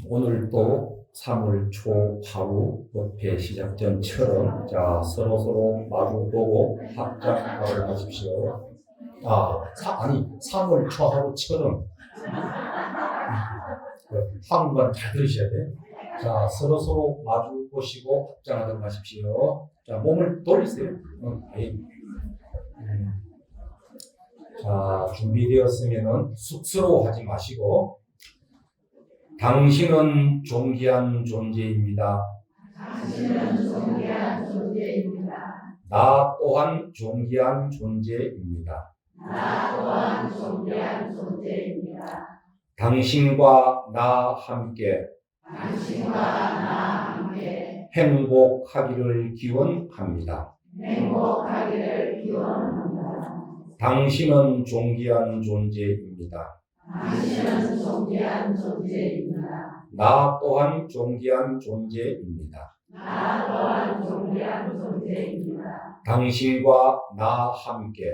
오늘도 3월 초 하루 법회 시작 전처럼 서로 마주보고 합작하도록 하십시오. 아니 3월 초 하루처럼 한번 잘 들으셔야 돼. 서로 마주 보시고 합장하도록 하십시오. 몸을 돌리세요. 준비되었으면은 쑥스러워하지 마시고, 당신은 존귀한 존재입니다. 당신은 존귀한 존재입니다. 나 또한 존귀한 존재입니다. 나 또한 존귀한 존재입니다. 당신과 나 함께 당신과 나 함께 행복하기를 기원합니다. 행복하기를 기원합니다. 당신은 존귀한 존재입니다. 당신은 존귀한 존재입니다. 나 또한 존귀한 존재입니다. 나 또한 존귀한 존재입니다. 당신과 나 함께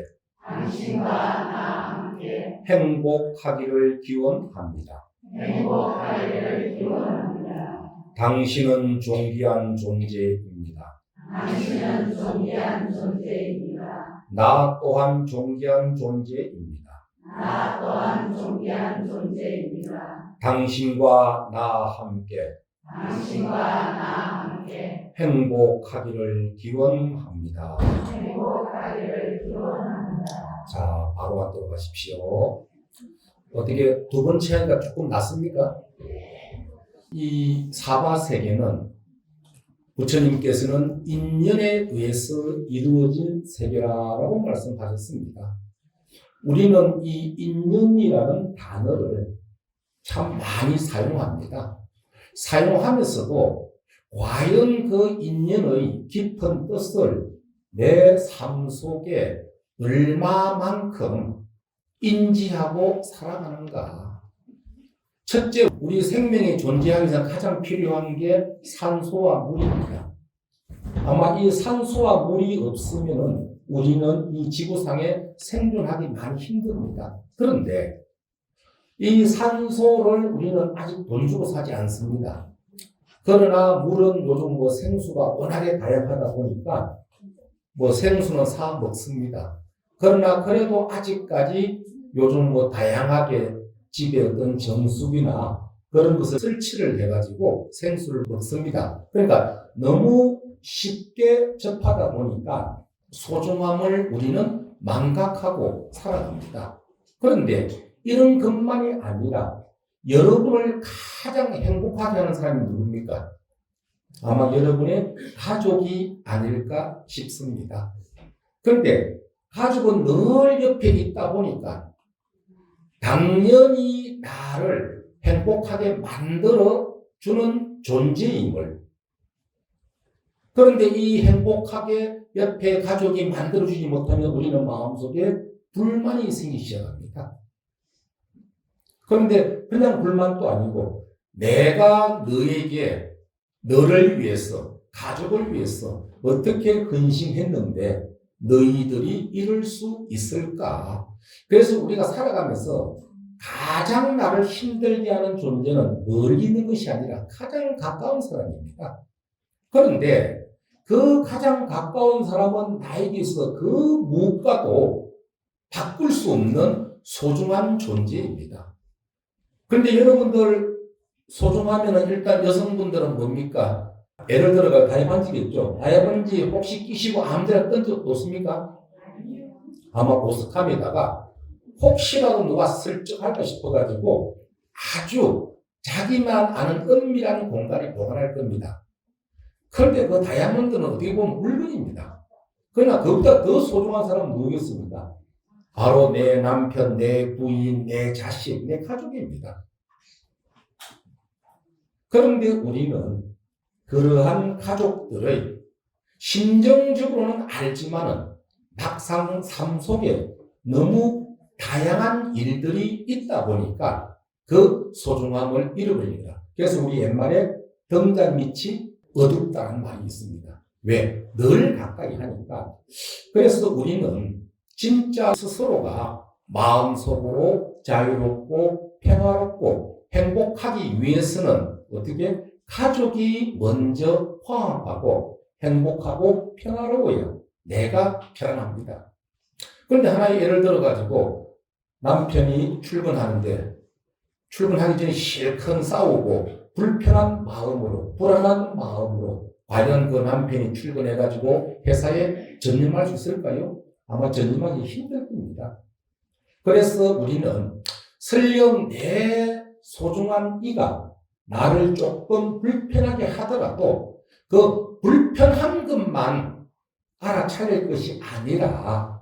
당신과 나 함께 행복하기를 기원합니다. 행복하기를 기원합니다. 당신은 존귀한 존재입니다. 당신은 존귀한 존재입니다. 나 또한 존귀한 존재입니다. 나 또한 존귀한 존재입니다. 당신과 나 함께 당신과 나 함께 행복하기를 기원합니다. 행복하기를 기원합니다. 바로 하도록 하십시오. 어떻게 두 번째 하니까 조금 낫습니까? 이 사바세계는 부처님께서는 인연에 의해서 이루어진 세계라고 말씀하셨습니다. 우리는 이 인연이라는 단어를 참 많이 사용합니다. 사용하면서도 과연 그 인연의 깊은 뜻을 내 삶 속에 얼마만큼 인지하고 살아가는가. 첫째, 우리 생명이 존재하기 위해서 가장 필요한 게 산소와 물입니다. 아마 이 산소와 물이 없으면은 우리는 이 지구상에 생존하기 많이 힘듭니다. 그런데 이 산소를 우리는 아직 돈 주고 사지 않습니다. 그러나 물은 요즘 생수가 워낙에 다양하다 보니까 생수는 사 먹습니다. 그러나 그래도 아직까지 요즘 다양하게 집에 어떤 정수기나 그런 것을 설치를 해가지고 생수를 먹습니다. 그러니까 너무 쉽게 접하다 보니까 소중함을 우리는 망각하고 살아갑니다. 그런데 이런 것만이 아니라 여러분을 가장 행복하게 하는 사람이 누굽니까? 아마 여러분의 가족이 아닐까 싶습니다. 그런데 가족은 늘 옆에 있다 보니까 당연히 나를 행복하게 만들어주는 존재임을, 그런데 이 행복하게 옆에 가족이 만들어주지 못하면 우리는 마음속에 불만이 생기기 시작합니다. 그런데 그냥 불만도 아니고 내가 너를 위해서, 가족을 위해서 어떻게 근심했는데 너희들이 이룰 수 있을까? 그래서 우리가 살아가면서 가장 나를 힘들게 하는 존재는 멀리 있는 것이 아니라 가장 가까운 사람입니다. 그런데 그 가장 가까운 사람은 나에게 있어서 그 무엇과도 바꿀 수 없는 소중한 존재입니다. 그런데 여러분들 소중하면 일단 여성분들은 뭡니까? 예를 들어가 다이반지겠죠. 다이반지 혹시 끼시고 아무데나 던져 놓습니까? 아마 보석함에다가 혹시라도 누가 슬쩍 할까 싶어가지고 아주 자기만 아는 은밀한 공간에 보관할 겁니다. 그런데 그 다이아몬드는 어떻게 보면 물건입니다. 그러나 그보다 더 소중한 사람은 누구겠습니까? 바로 내 남편, 내 부인, 내 자식, 내 가족입니다. 그런데 우리는 그러한 가족들의 심정적으로는 알지만은 막상 삶 속에 너무 다양한 일들이 있다 보니까 그 소중함을 잃어버립니다. 그래서 우리 옛말에 등잔 밑이 어둡다는 말이 있습니다. 왜? 늘 가까이 하니까. 그래서 우리는 진짜 스스로가 마음속으로 자유롭고 평화롭고 행복하기 위해서는 어떻게? 가족이 먼저 화합하고 행복하고 평화로워야 내가 편안합니다. 그런데 하나의 예를 들어가지고 남편이 출근하는데 출근하기 전에 실컷 싸우고 불편한 마음으로 불안한 마음으로 과연 그 남편이 출근해가지고 회사에 전념할 수 있을까요? 아마 전념하기 힘들 겁니다. 그래서 우리는 설령 내 소중한 이가 나를 조금 불편하게 하더라도 그 불편한 것만 알아차릴 것이 아니라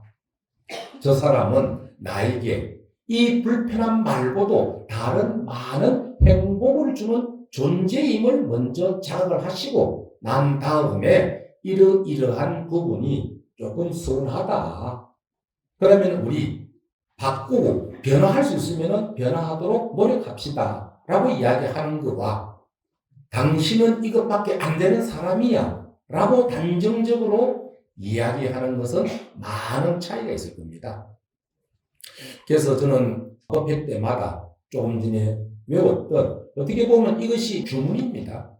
저 사람은 나에게 이 불편함 말고도 다른 많은 행복을 주는 존재임을 먼저 자각을 하시고 난 다음에 이러이러한 부분이 조금 서운하다. 그러면 우리 바꾸고 변화할 수 있으면 변화하도록 노력합시다. 라고 이야기하는 것과 당신은 이것밖에 안 되는 사람이야. 라고 단정적으로 이야기하는 것은 많은 차이가 있을 겁니다. 그래서 저는 법회 때마다 조금 전에 외웠던 어떻게 보면 이것이 주문입니다.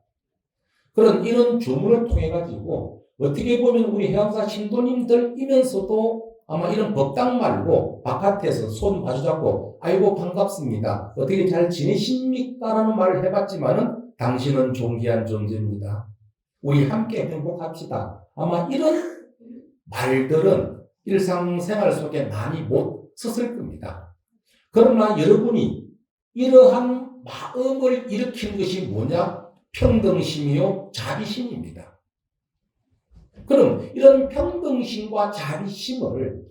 이런 주문을 통해 가지고 어떻게 보면 우리 해양사 신도님들이면서도 아마 이런 법당 말고 바깥에서 손 마주잡고 아이고 반갑습니다. 어떻게 잘 지내십니까? 라는 말을 해봤지만은 당신은 존귀한 존재입니다. 우리 함께 행복합시다. 아마 이런 말들은 일상생활 속에 많이 못 썼을 겁니다. 그러나 여러분이 이러한 마음을 일으킨 것이 뭐냐? 평등심이요, 자비심입니다. 그럼 이런 평등심과 자비심을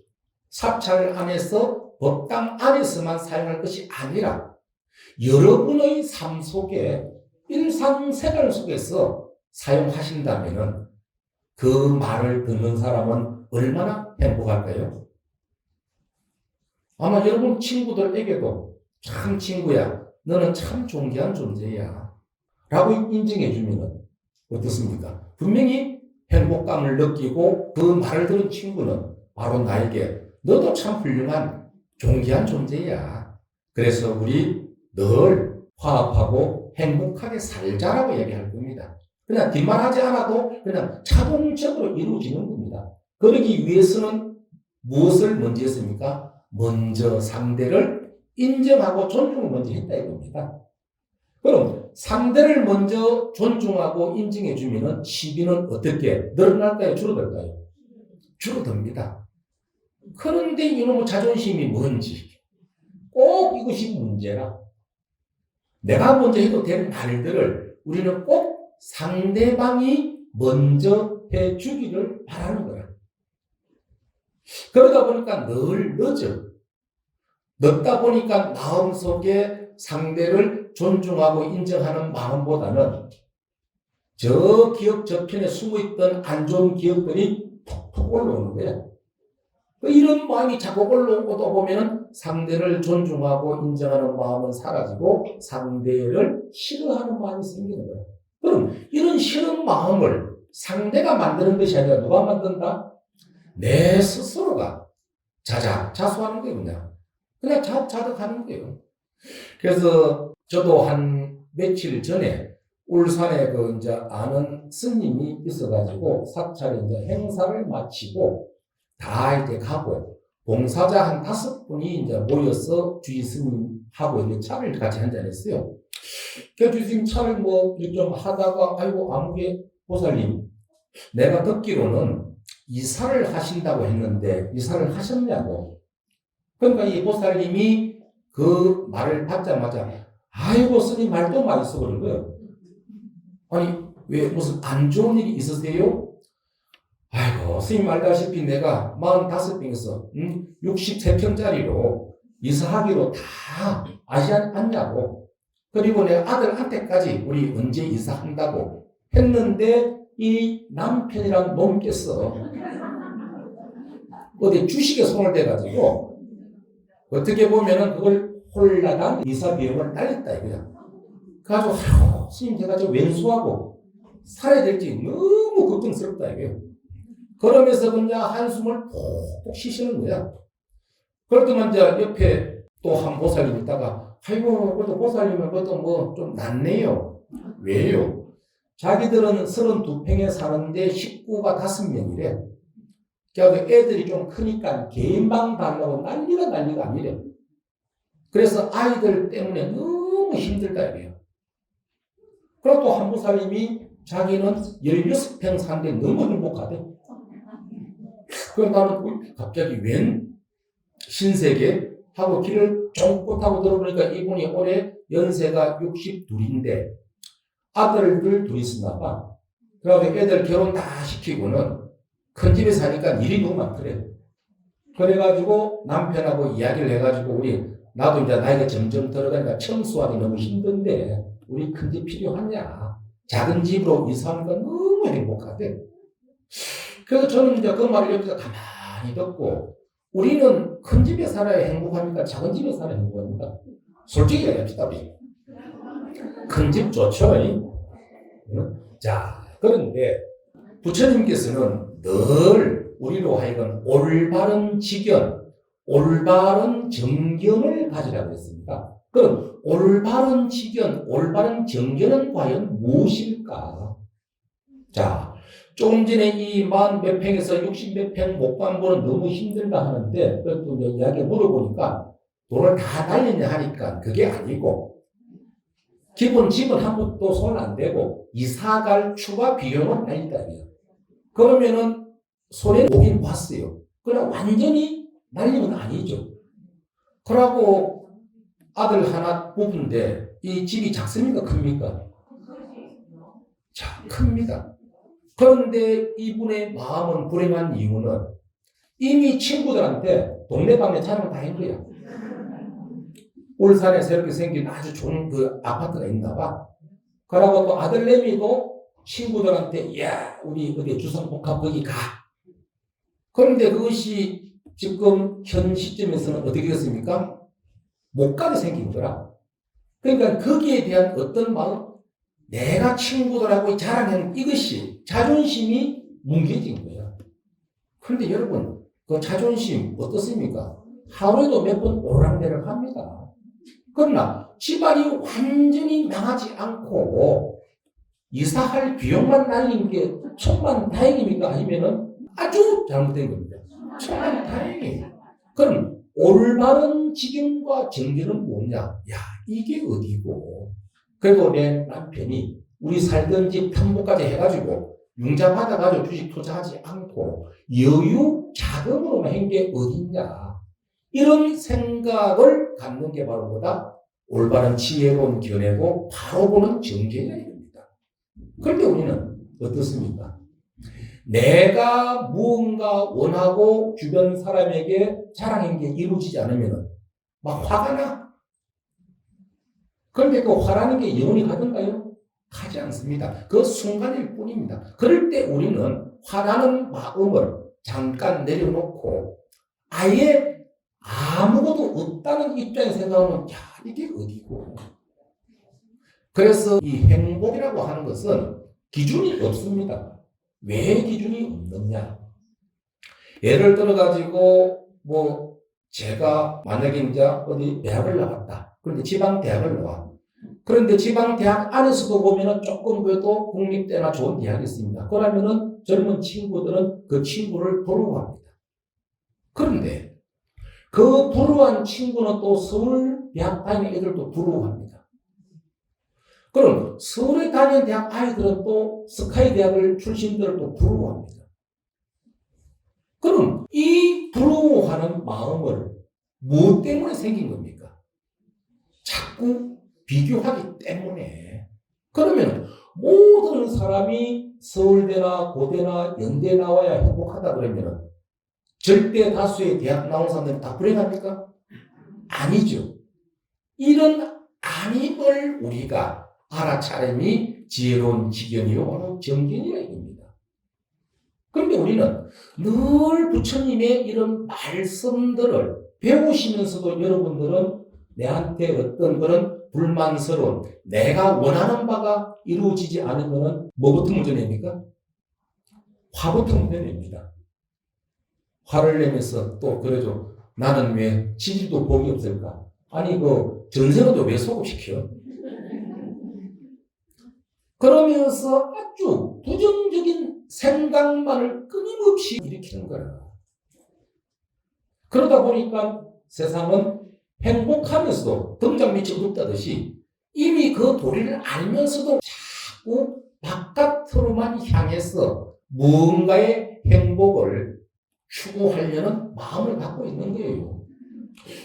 사찰 안에서 법당 안에서만 사용할 것이 아니라 여러분의 삶 속에 일상생활 속에서 사용하신다면 그 말을 듣는 사람은 얼마나 행복할까요? 아마 여러분 친구들에게도 참 친구야, 너는 참 존귀한 존재야 라고 인정해 주면 어떻습니까? 분명히 행복감을 느끼고 그 말을 들은 친구는 바로 나에게 너도 참 훌륭한 존귀한 존재야. 그래서 우리 늘 화합하고 행복하게 살자라고 얘기할 겁니다. 그냥 뒷말하지 않아도 그냥 자동적으로 이루어지는 겁니다. 그러기 위해서는 무엇을 먼저 했습니까? 먼저 상대를 인정하고 존중을 먼저 했다 이겁니다. 그럼 상대를 먼저 존중하고 인정해 주면은 시비는 어떻게 늘어날까요? 줄어들까요? 줄어듭니다. 그런데 이놈의 자존심이 뭔지 꼭 이것이 문제라. 내가 먼저 해도 될 말들을 우리는 꼭 상대방이 먼저 해주기를 바라는 거야. 그러다 보니까 늘 늦어. 늦다 보니까 마음속에 상대를 존중하고 인정하는 마음보다는 저 기억 저편에 숨어있던 안 좋은 기억들이 톡톡 올라오는 거야. 이런 마음이 자꾸 올라오다 보면 상대를 존중하고 인정하는 마음은 사라지고 상대를 싫어하는 마음이 생기는 거야. 그럼 이런 싫은 마음을 상대가 만드는 것이 아니라 누가 만든다? 내 스스로가 자수하는 거예요. 그냥 자득하는 거예요. 그래서 저도 한 며칠 전에 울산에 이제 아는 스님이 있어가지고 사찰에 이제 행사를 마치고 다 이제 가고 봉사자 한 5분이 이제 모여서 주의 스님하고 이제 차를 같이 한잔했어요. 그 주의 스님 차를 좀 하다가 아이고 아무개 보살님 내가 듣기로는 이사를 하신다고 했는데 이사를 하셨냐고. 그러니까 이 보살님이 그 말을 받자마자 아이고 스님 말도 맛있어 그런 거예요. 아니 왜 무슨 안 좋은 일이 있으세요? 아이고 스님 알다시피 내가 45평에서 63평짜리로 이사하기로 다 아시지 않냐고. 그리고 내가 아들한테까지 우리 언제 이사한다고 했는데 이 남편이란 놈께서 어디 주식에 손을 대가지고 어떻게 보면은 그걸 홀라당 이사 비용을 날렸다 이거야. 그래가지고 스님 제가 저 왼수하고 살아야 될지 너무 걱정스럽다 이거야. 그러면서 그냥 한숨을 푹푹 쉬시는 거야. 그렇더만 이제 옆에 또 한 보살님 있다가 아이고 그래도 보살님은 그래도 좀 낫네요. 왜요? 자기들은 32평에 사는데 식구가 5명이래. 그래서 애들이 좀 크니까 개인방 달라고 난리가 아니래. 그래서 아이들 때문에 너무 힘들다 이래요. 그리고 또 한부사님이 자기는 16평 사는데 너무 행복하대. 그래서 나는 갑자기 웬 신세계? 하고 길을 쫑긋하고 들어보니까 이분이 올해 연세가 62인데 아들을 둘이 있었나 봐. 그래서 애들 결혼 다 시키고는 큰 집에 사니까 일이 너무 많더래. 그래가지고 남편하고 이야기를 해가지고 나도 이제 나이가 점점 들어가니까 청소하기 너무 힘든데 우리 큰 집 필요하냐. 작은 집으로 이사하니까 너무 행복하대. 그래서 저는 이제 그 말을 옆에서 가만히 듣고 우리는 큰 집에 살아야 행복합니까? 작은 집에 살아야 행복합니까? 솔직히 얘기합시다. 큰 집 좋죠. 자, 그런데 부처님께서는 늘 우리로 하여금 올바른 지견, 올바른 정견을 가지라고 했습니다. 그럼 올바른 지견, 올바른 정견은 과연 무엇일까? 자, 조금 전에 이 40몇 평에서 60몇 평 목반보는 너무 힘들다 하는데 그래도 이야기 물어보니까 돈을 다 날리냐 하니까 그게 아니고 기본 집은 한 번도 손 안 대고 이사갈 추가 비용은 날리다. 그러면은 손에 오긴 봤어요. 그러나 완전히 날리는 아니죠. 그러고 아들 하나 뽑은데 이 집이 작습니까? 큽니까? 자, 큽니다. 그런데 이분의 마음은 불행한 이유는 이미 친구들한테 동네방네 자랑을 다 한 거야. 울산에 새롭게 생긴 아주 좋은 그 아파트가 있나 봐. 그러고 또 아들내미도 친구들한테 야 우리 어디 주상복합 거기 가. 그런데 그것이 지금 현 시점에서는 어떻게 됐습니까? 못 가게 생긴 거라. 그러니까 거기에 대한 어떤 마음, 내가 친구들하고 자랑하는 이것이 자존심이 뭉개진 거야. 그런데 여러분 그 자존심 어떻습니까? 하루에도 몇 번 오르락내리락 합니다. 그러나 집안이 완전히 망하지 않고 이사할 비용만 날린 게 천만 다행입니까? 아니면은 아주 잘못된 겁니다. 천만 다행이에요. 그럼 올바른 지경과 정견은 뭐냐? 야, 이게 어디고? 그리고 내 남편이 우리 살던 집 편목까지 해가지고 융자 받아가지고 주식 투자하지 않고 여유 자금으로만 한 게 어딨냐? 이런 생각을 갖는 게 바로 뭐다? 올바른 지혜로운 견해고 바로 보는 정견이라 이겁니다. 그런데 우리는 어떻습니까? 내가 무언가 원하고 주변 사람에게 자랑한 게 이루어지지 않으면 막 화가 나. 그런데 그 화라는 게 영원히 가던가요? 가지 않습니다. 그 순간일 뿐입니다. 그럴 때 우리는 화나는 마음을 잠깐 내려놓고 아예 아무것도 없다는 입장에 생각하면 야 이게 어디고. 그래서 이 행복이라고 하는 것은 기준이 없습니다. 왜 기준이 없느냐? 예를 들어 가지고 뭐 제가 만약에 이제 어디 대학을 나갔다. 그런데 지방 대학을 나와. 그런데 지방 대학 안에서도 보면은 조금 그래도 국립대나 좋은 대학이 있습니다. 그러면은 젊은 친구들은 그 친구를 부러워합니다. 그런데 그 부러워한 친구는 또 서울 대학 다니는 애들도 부러워합니다. 그럼 서울에 다니는 대학 아이들은 또 스카이 대학을 출신들을 또 부러워합니다. 그럼 이 부러워하는 마음을 무엇 때문에 생긴 겁니까? 자꾸 비교하기 때문에. 그러면 모든 사람이 서울대나 고대나 연대 나와야 행복하다 그러면 절대 다수의 대학 나온 사람들은 다 불행합니까? 아니죠. 이런 아님을 우리가 알아차림이 지혜로운 지견이요 바로 정견이라 이겁니다. 그런데 우리는 늘 부처님의 이런 말씀들을 배우시면서도 여러분들은 내한테 어떤 그런 불만스러운 내가 원하는 바가 이루어지지 않으면 뭐부터 문제냅니까? 화부터 문제냅니다. 화를 내면서 또 그래도 나는 왜 치질도 복이 없을까? 아니 그 전생에도 왜 소급시켜? 그러면서 아주 부정적인 생각만을 끊임없이 일으키는 거야. 그러다 보니까 세상은 행복하면서도 등잔 밑이 어둡다듯이 이미 그 도리를 알면서도 자꾸 바깥으로만 향해서 무언가의 행복을 추구하려는 마음을 갖고 있는 거예요.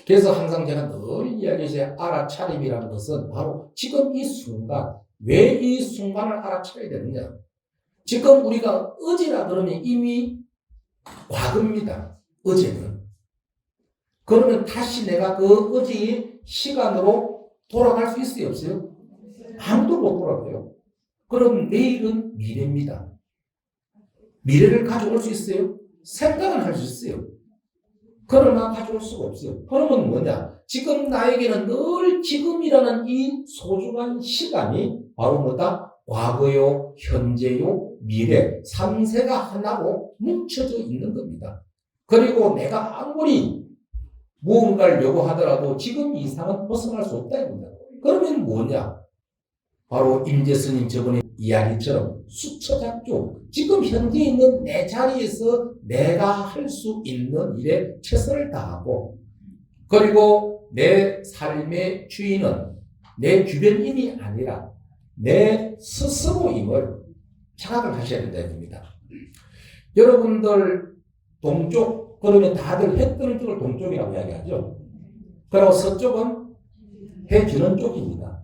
그래서 항상 제가 늘 이야기해서 알아차림이라는 것은 바로 지금 이 순간, 왜 이 순간을 알아차려야 되느냐. 지금 우리가 어제라 그러면 이미 과거입니다. 어제는. 그러면 다시 내가 그 어제의 시간으로 돌아갈 수 있어요, 없어요? 아무도 못 돌아가요. 그럼 내일은 미래입니다. 미래를 가져올 수 있어요? 생각은 할 수 있어요. 그러나 가져올 수가 없어요. 그러면 뭐냐? 지금 나에게는 늘 지금이라는 이 소중한 시간이 바로 뭐다? 과거요, 현재요, 미래, 3세가 하나로 뭉쳐져 있는 겁니다. 그리고 내가 아무리 무언가를 요구하더라도 지금 이상은 벗어날 수 없다 입니다. 그러면 뭐냐? 바로 임재스님 저번에 이야기처럼 수처작조, 지금 현재 있는 내 자리에서 내가 할 수 있는 일에 최선을 다하고, 그리고 내 삶의 주인은 내 주변인이 아니라 내 스스로임을 자각을 하셔야 된다 입니다. 여러분들 동쪽, 그러면 다들 해 뜨는 쪽을 동쪽이라고 이야기하죠. 그리고 서쪽은 해 지는 쪽입니다.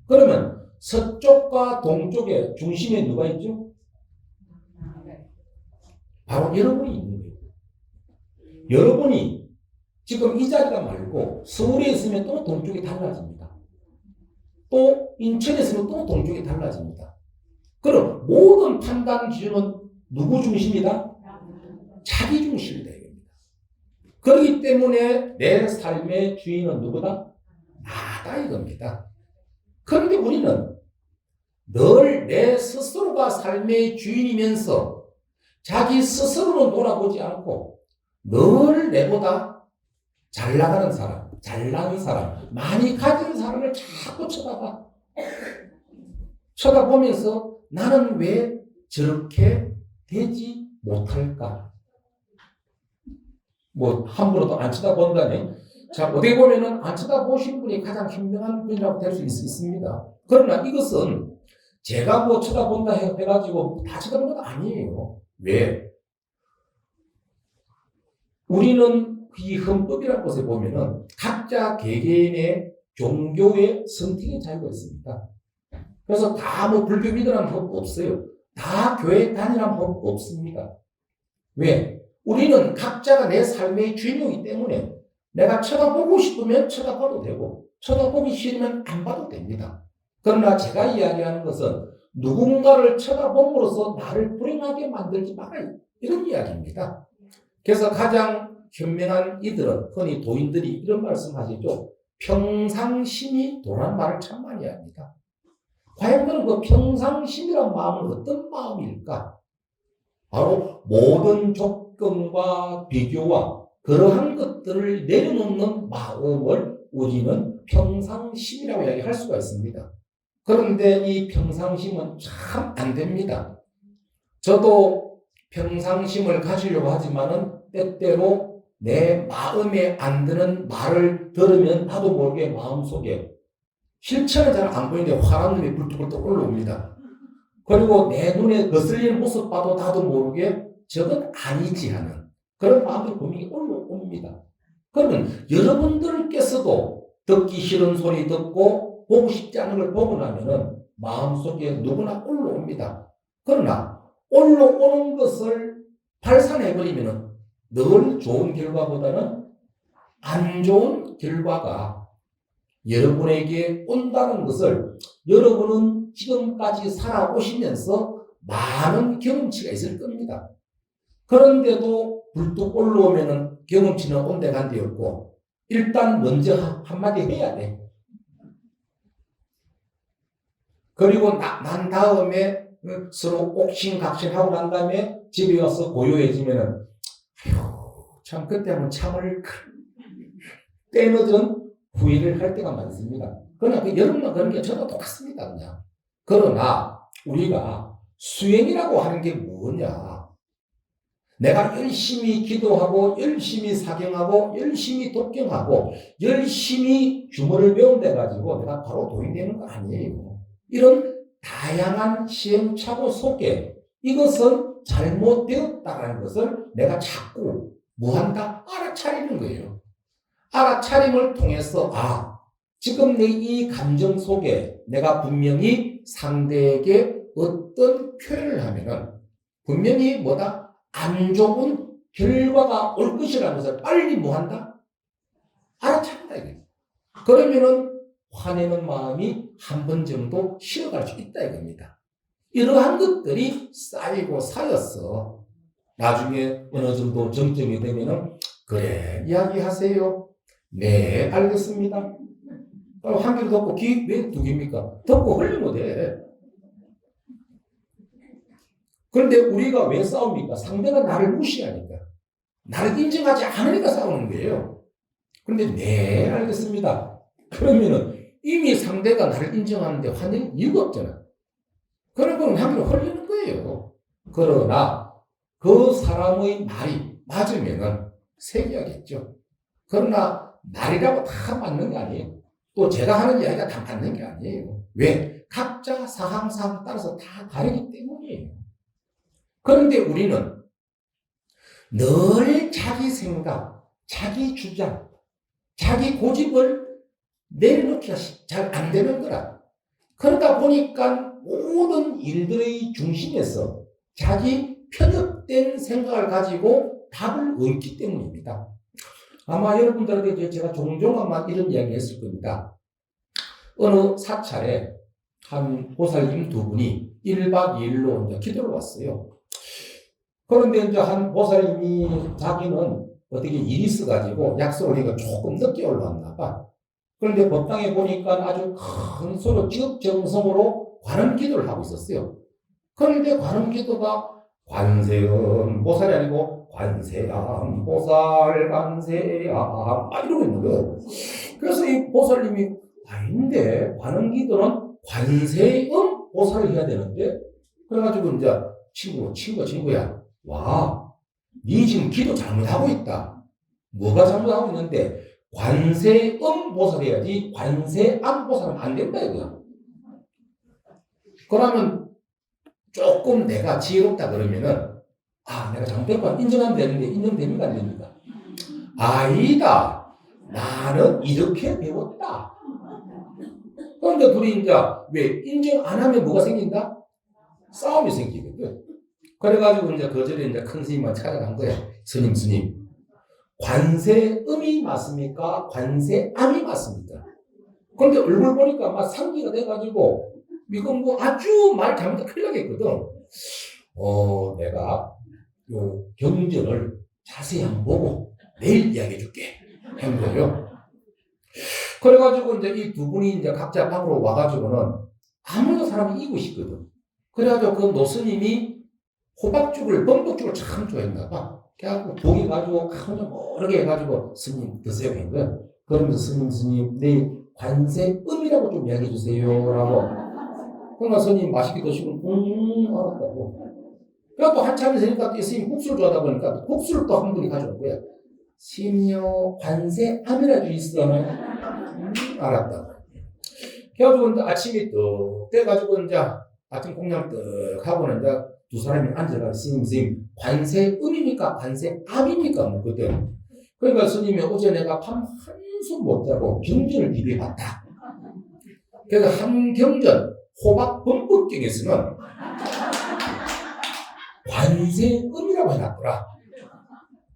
그러면 서쪽과 동쪽의 중심에 누가 있죠? 바로 여러분이 있는 거예요. 여러분이 지금 이 자리가 말고 서울에 있으면 또 동쪽이 달라집니다. 또 인천에 있으면 또 동쪽이 달라집니다. 그럼 모든 판단 기준은 누구 중심이다? 자기 중심이다. 그렇기 때문에 내 삶의 주인은 누구다? 나다 이겁니다. 그런데 우리는 늘 내 스스로가 삶의 주인이면서 자기 스스로는 돌아보지 않고 늘 내보다 잘 나가는 사람, 잘나는 사람, 많이 가진 사람을 자꾸 쳐다봐. 쳐다보면서 나는 왜 저렇게 되지 못할까? 뭐 함부로도 안 쳐다본다네. 자, 어디 보면은 안 쳐다보신 분이 가장 현명한 분이라고 될 수 있습니다. 그러나 이것은 제가 뭐 쳐다본다 해가지고 다 쳐다본 건 아니에요. 왜? 우리는 이 헌법이라는 곳에 보면은 각자 개개인의 종교의 선택의 자유가 있습니다. 그래서 다 뭐 불교 믿으라는 법 없어요. 다 교회 다니라는 법 없습니다. 왜? 우리는 각자가 내 삶의 주인이기 때문에 내가 쳐다보고 싶으면 쳐다봐도 되고 쳐다보기 싫으면 안 봐도 됩니다. 그러나 제가 이야기하는 것은 누군가를 쳐다봄으로써 나를 불행하게 만들지 마라, 이런 이야기입니다. 그래서 가장 현명한 이들은 흔히 도인들이 이런 말씀하시죠. 평상심이 도라는 말을 참 많이 합니다. 과연 그 평상심이란 마음은 어떤 마음일까? 바로 모든 조건과 비교와 그러한 것들을 내려놓는 마음을 우리는 평상심이라고 이야기할 수가 있습니다. 그런데 이 평상심은 참 안 됩니다. 저도 평상심을 가지려고 하지만은 때때로 내 마음에 안 드는 말을 들으면 나도 모르게 마음속에 실체는 잘 안 보이는데 화난 놈이 불뚝불뚝 올라옵니다. 그리고 내 눈에 거슬리는 모습 봐도 나도 모르게 저건 아니지 하는 그런 마음의 고민이 올라옵니다. 그러면 여러분들께서도 듣기 싫은 소리 듣고 보고 싶지 않은 걸 보고 나면은 마음속에 누구나 올라옵니다. 그러나 올라오는 것을 발산해버리면은 늘 좋은 결과보다는 안 좋은 결과가 여러분에게 온다는 것을 여러분은 지금까지 살아오시면서 많은 경험치가 있을 겁니다. 그런데도 불뚝 올라오면은 경험치는 온데간데 없고 일단 먼저 한마디 해야 돼. 그리고 난 다음에 서로 옥신각신하고 난 다음에 집에 와서 고요해지면은 참 그때 한번 참을 때늦은 후회를 할 때가 많습니다. 그러나 여러분만 그런 게 저도 똑같습니다. 그냥. 그러나 우리가 수행이라고 하는 게 뭐냐? 내가 열심히 기도하고 열심히 사경하고 열심히 독경하고 열심히 주문을 배운다 가지고 내가 바로 도인되는 거 아니에요. 이런 다양한 시행착오 속에 이것은 잘못되었다는 것을 내가 자꾸 뭐한다? 알아차리는 거예요. 알아차림을 통해서 지금 내 이 감정 속에 내가 분명히 상대에게 어떤 표현을 하면은 분명히 뭐다? 안 좋은 결과가 올 것이라는 것을 빨리 뭐한다? 알아차린다 이거예요. 그러면은 화내는 마음이 한 번 정도 쉬어갈 수 있다 이겁니다. 이러한 것들이 쌓이고 쌓였어. 나중에 어느 정도 정점이 되면은 그래 이야기하세요. 네 알겠습니다. 한 귀로 듣고 귀 왜 두 개입니까? 듣고 흘리면 돼. 그런데 우리가 왜 싸웁니까? 상대가 나를 무시하니까. 나를 인정하지 않으니까 싸우는 거예요. 그런데 네 알겠습니다. 그러면은 이미 상대가 나를 인정하는데 화낼 이유가 없잖아. 그런 건 한 귀로 흘리는 거예요. 그러나 그 사람의 말이 맞으면은 새겨야겠죠. 그러나 말이라고 다 맞는 게 아니에요. 또 제가 하는 이야기가 다 맞는 게 아니에요. 왜? 각자 사항 따라서 다 다르기 때문이에요. 그런데 우리는 늘 자기 생각, 자기 주장, 자기 고집을 내려놓기가 잘 안 되는 거라. 그러다 보니까 모든 일들의 중심에서 자기 편협된 생각을 가지고 답을 얻기 때문입니다. 아마 여러분들에게 제가 종종 아마 이런 이야기 했을 겁니다. 어느 사찰에 한 보살님 두 분이 1박 2일로 이제 기도를 왔어요. 그런데 이제 한 보살님이 자기는 어떻게 일이 있어가지고 약속을 하니까 조금 늦게 올라왔나 봐. 그런데 법당에 보니까 아주 큰 소리로 지극정성으로 관음 기도를 하고 있었어요. 그런데 관음 기도가 관세음 보살이 아니고 관세음 보살 관세음 이러고 있는 거예요. 그래서 이 보살님이 아닌데 관음 기도는 관세음 보살을 해야 되는데 그래가지고 이제 친구야 와, 니 지금 기도 잘못하고 있다. 뭐가 잘못하고 있는데 관세음 보살 해야지 관세암 보살은 안 된다 이거야. 그러면 조금 내가 지혜롭다 그러면은 내가 잘못했구나 인정하면 되는데 인정됩니까 안 됩니까? 아니다. 나는 이렇게 배웠다. 그런데 둘이 이제 왜 인정 안 하면 뭐가 생긴다? 싸움이 생기거든. 그래가지고 이제 거절에 이제 큰 스님만 찾아간 거야. 스님. 관세음이 맞습니까? 관세암이 맞습니까? 그런데 얼굴 보니까 막 상기가 돼가지고 이건 뭐 아주 말 잘못해 큰일 나겠거든. 내가 요 경전을 자세히 한번 보고 내일 이야기해 줄게. 한 거예요. 그래가지고 이제 이 두 분이 이제 각자 방으로 와가지고는 아무도 사람이 이고 싶거든. 그래가지고 그 노스님이 호박죽을, 범벅죽을 참 좋아했나 봐. 그래갖고 고기 가지고 아주 모르게 해가지고 스님 드세요. 한 거야. 그러면서 스님, 내일 관세음이라고 좀 이야기해 주세요. 라고. 그러나 스님 맛있게 드시고, 알았다고. 그래갖고 한참 있으니까 스님 국수를 좋아하다 보니까 국수를 또 한 분이 가져온 거야. 스님요, 관세암이라 주있어. 알았다. 그래가지고 이제 아침이 떡 돼가지고 이제 아침 공양 떡 하고는 이제 두 사람이 앉아가 스님 관세음입니까? 관세암입니까? 묻거든. 그러니까 스님이 어제 내가 밤 한숨 못 자고 경전을 비벼봤다. 그래서 한 경전 호박 범법경에서는 관세음이라고 해놨더라.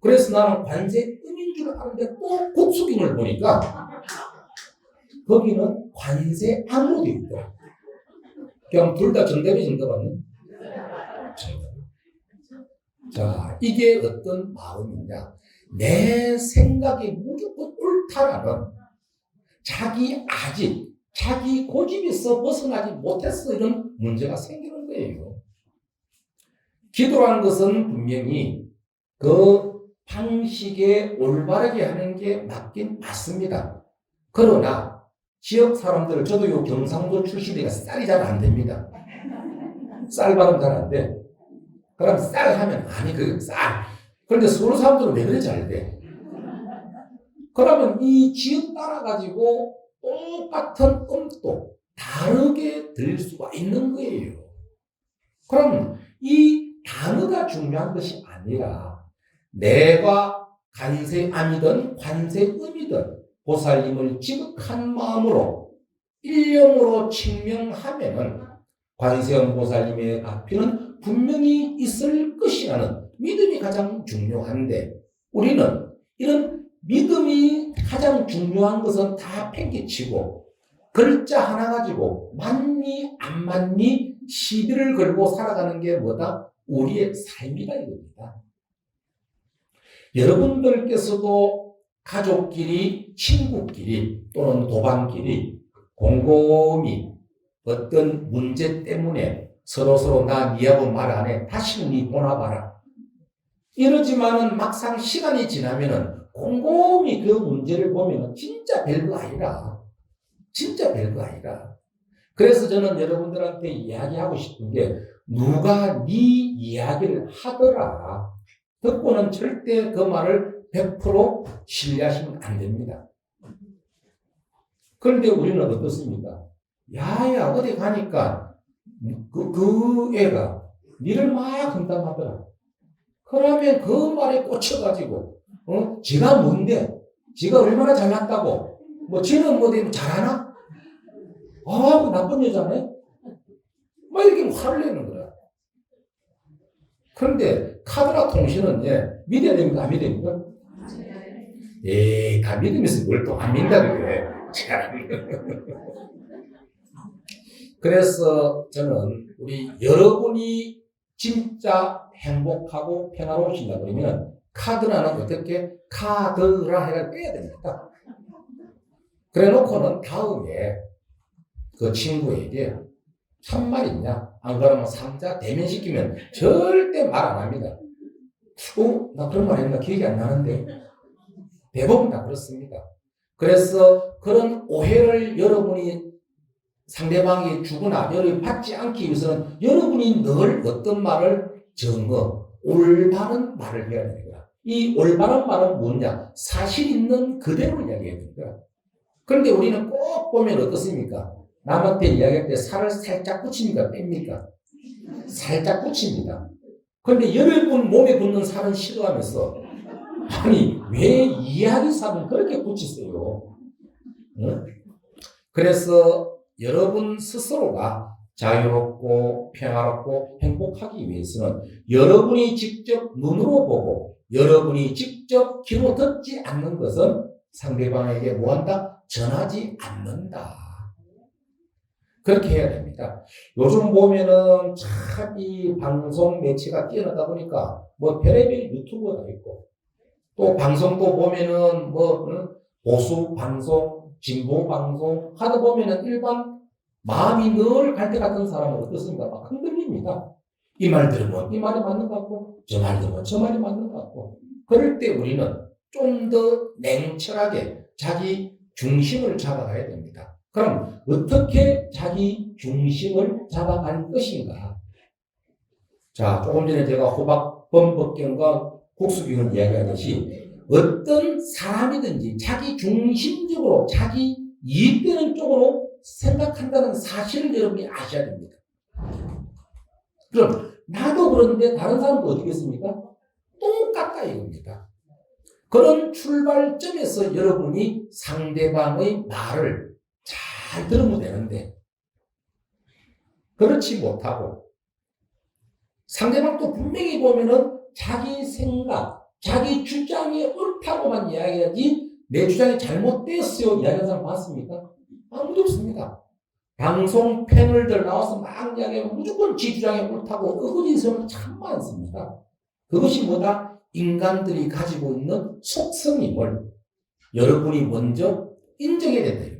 그래서 나는 관세음인 줄 아는데 또 국수경을 보니까 거기는 관세암으로 되어 있더라. 그럼 둘 다 정답이 정답 아니야? 자, 이게 어떤 마음이냐? 내 생각이 무조건 옳다라는 자기 아직, 자기 고집에서 벗어나지 못했어 이런 문제가 생기는 거예요. 기도라는 것은 분명히 그 방식에 올바르게 하는 게 맞긴 맞습니다. 그러나 지역 사람들, 저도 요 경상도 출신이라 쌀이 잘 안 됩니다. 쌀 발음 잘 안 돼. 그럼 쌀 하면 아니 그 쌀. 그런데 서울 사람들은 왜 그래 잘 돼? 그러면 이 지역 따라 가지고 똑같은 음도 다르게 들릴 수가 있는 거예요. 그럼 이 단어가 중요한 것이 아니라 내가 간세암이든 관세음이든 보살님을 지극한 마음으로 일념으로 증명하면은 관세음 보살님의 가피는 분명히 있을 것이라는 믿음이 가장 중요한데 우리는 이런 믿음이 가장 중요한 것은 다 팽개치고 글자 하나 가지고 맞니 안 맞니 시비를 걸고 살아가는 게 뭐다? 우리의 삶이다 이겁니다. 여러분들께서도 가족끼리, 친구끼리 또는 도반끼리 곰곰이 어떤 문제 때문에 서로서로 나 니하고 말 안 해. 다시는 니 보나봐라. 이러지만은 막상 시간이 지나면은 곰곰이 그 문제를 보면은 진짜 별거 아니라. 진짜 별거 아니라. 그래서 저는 여러분들한테 이야기하고 싶은 게 누가 네 이야기를 하더라. 듣고는 절대 그 말을 100% 신뢰하시면 안 됩니다. 그런데 우리는 어떻습니까? 야야 어디 가니까 그 애가 니를 막 험담하더라. 그러면 그 말에 꽂혀가지고 지가 뭔데? 지가 얼마나 잘났다고? 뭐 지는 뭐 잘하나? 아, 그 나쁜 여자네? 막 이렇게 화를 내는 거야. 그런데 카드라 통신은 믿어야 됩니까? 안 믿어야 됩니까? 에이, 다 믿으면서 뭘 또 안 믿는다 그래. 그래서 저는 우리 여러분이 진짜 행복하고 평화로우시다 그러면 카드라는 어떻게 카드라 해가 떼야 됩니다. 그래 놓고는 다음에 그 친구에게 참말이냐 안 그러면 상자 대면시키면 절대 말 안 합니다. 나 그런 말 했나 기억이 안 나는데 대부분 다 그렇습니다. 그래서 그런 오해를 여러분이 상대방이 주거나 여러분이 받지 않기 위해서는 여러분이 늘 어떤 말을 올바른 말을 해야 됩니다. 이 올바른 말은 뭐냐? 사실 있는 그대로 이야기해야 됩니다. 그런데 우리는 꼭 보면 어떻습니까? 남한테 이야기할 때 살을 살짝 붙입니까? 뺍니까? 살짝 붙입니다. 그런데 여러분 몸에 붙는 살은 싫어하면서 아니 왜 이야기 살은 그렇게 붙이세요? 응? 그래서 여러분 스스로가 자유롭고 평화롭고 행복하기 위해서는 여러분이 직접 눈으로 보고 여러분이 직접 귀로 듣지 않는 것은 상대방에게 뭐한다? 전하지 않는다. 그렇게 해야 됩니다. 요즘 보면은 참 이 방송 매체가 뛰어나다 보니까 뭐 별의별 유튜버가 있고 또 방송도 보면은 보수 방송, 진보 방송 하다 보면은 일반 마음이 늘 갈 때 같은 사람은 어떻습니까? 막 흔들립니다. 이 말 들으면 이 말이 맞는 것 같고 저 말 들으면 저 말이 맞는 것 같고 그럴 때 우리는 좀 더 냉철하게 자기 중심을 잡아가야 됩니다. 그럼 어떻게 자기 중심을 잡아갈 것인가? 자, 조금 전에 제가 호박범법경과 국수경을 이야기하듯이 어떤 사람이든지 자기 중심적으로 자기 이익되는 쪽으로 생각한다는 사실을 여러분이 아셔야 됩니다. 그럼 나도 그런데 다른 사람도 어떻겠습니까? 똑같다 이겁니다. 그런 출발점에서 여러분이 상대방의 말을 잘 들으면 되는데 그렇지 못하고 상대방도 분명히 보면은 자기 생각, 자기 주장이 옳다고만 이야기하지 내 주장이 잘못됐어요 이야기하는 사람 봤습니까? 아무도 없습니다. 방송 패널들 나와서 막 이야기하면 무조건 지 주장이 옳다고 의거지는 참 많습니다. 그것이 뭐다? 인간들이 가지고 있는 속성임을 여러분이 먼저 인정해야 된다.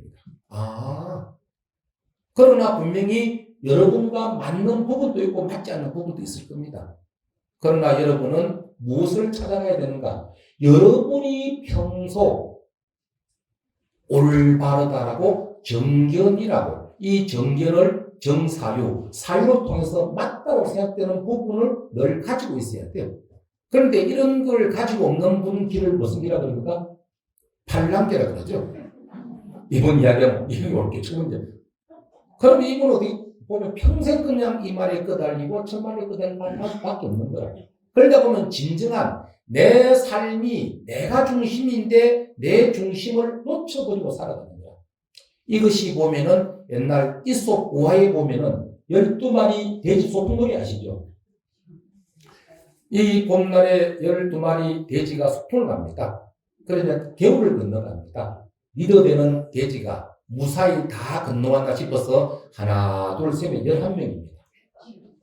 그러나 분명히 여러분과 맞는 부분도 있고 맞지 않는 부분도 있을 겁니다. 그러나 여러분은 무엇을 찾아가야 되는가? 여러분이 평소 올바르다라고 정견이라고 이 정견을 정사유, 사유를 통해서 맞다고 생각되는 부분을 늘 가지고 있어야 돼요. 그런데 이런 걸 가지고 없는 분 길을 무슨 길이라고 그럽니까? 팔랑길이라고 그러죠. 이번 이야기하면 이름이 옳게 첫 번째. 그럼 이분 어디 보면 평생 그냥 이 말에 끄달리고 저 말에 끄달릴 밖에 없는 거야. 그러다 보면 진정한 내 삶이 내가 중심인데 내 중심을 놓쳐버리고 살아가는 거야. 이것이 보면은 옛날 이솝 우화에 보면은 12마리 돼지 소풍놀이 아시죠? 이 봄날에 12마리 돼지가 소풍을 갑니다. 그러면 겨울을 건너갑니다. 리더되는 돼지가 무사히 다 건너왔나 싶어서 하나, 둘, 셋, 넷, 11명입니다.